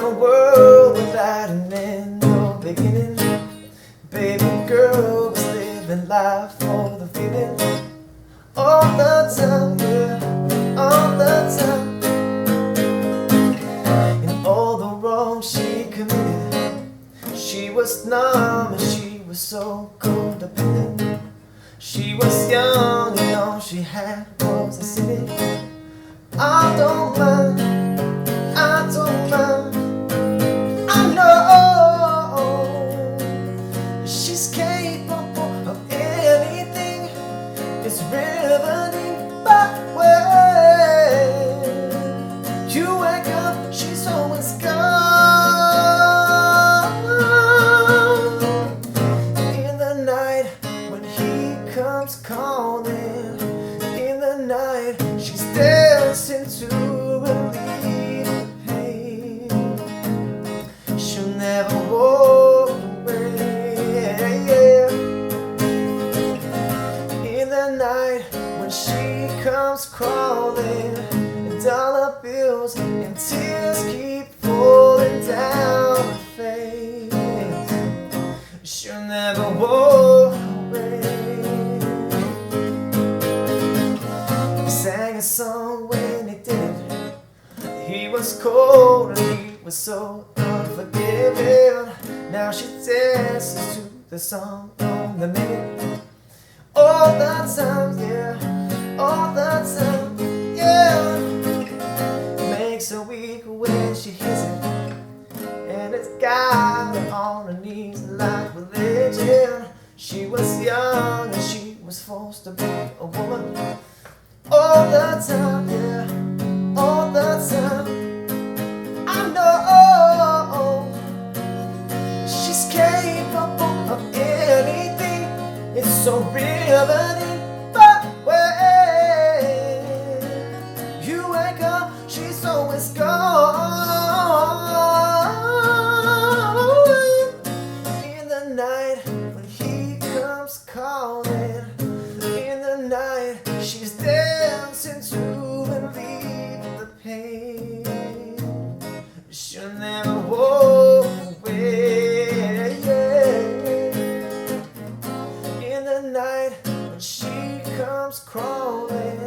a world without an end or beginning. Baby girl was living life for the feeling. All the time, yeah, all the time. And all the wrong she committed, she was numb and she was so codependent. She was young and all she had was a city. I don't mind, I don't mind. I know she's capable of anything. It's riveting, but when you wake up, she's always gone. In the night when he comes calling, in the night she's dancing to relieve the pain. She'll never walk away. In the night when she comes crawling, and dollar bills and tears keep falling down her face, she'll never walk away. He sang a song when he did it. He was cold and he was so unforgiving. Now she dances to the song on the minute. All the time, yeah, all the time, yeah. Makes her weak when she hears it, and it's got her on her knees like religion. She was young and she was forced to be a woman. All the time, yeah, all the time. I know she's capable of anything. It's so riveting, but when you wake up, she's always gone. In the night when he comes calling, in the night she's dancing to relieve the pain. She'll never walk away. In the night when she comes crawling,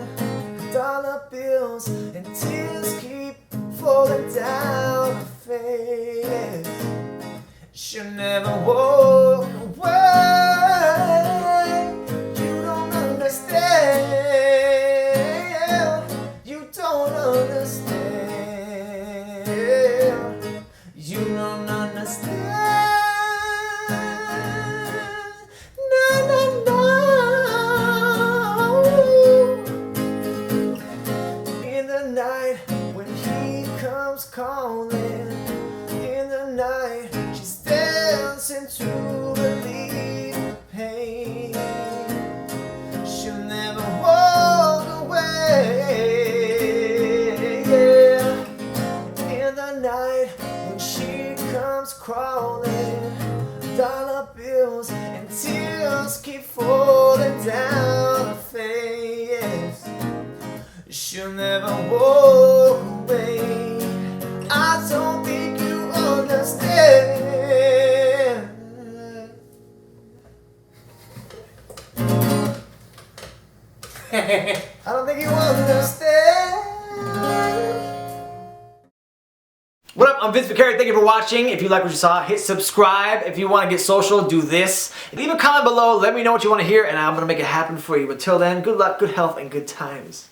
dollar bills and tears keep falling down her face, she'll never walk away. You don't understand. You don't understand. You don't understand. No, no, no. In the night when he comes calling, in the night she's dancing to relieve the pain. She'll never walk away. In the night when she comes crawling, dollar bills and tears keep falling down her face, she'll never walk away. I don't think you understand. I don't think you understand. What up? I'm Vince McCary. Thank you for watching. If you like what you saw, hit subscribe. If you want to get social, do this. Leave a comment below. Let me know what you want to hear, and I'm going to make it happen for you. Until then, good luck, good health, and good times.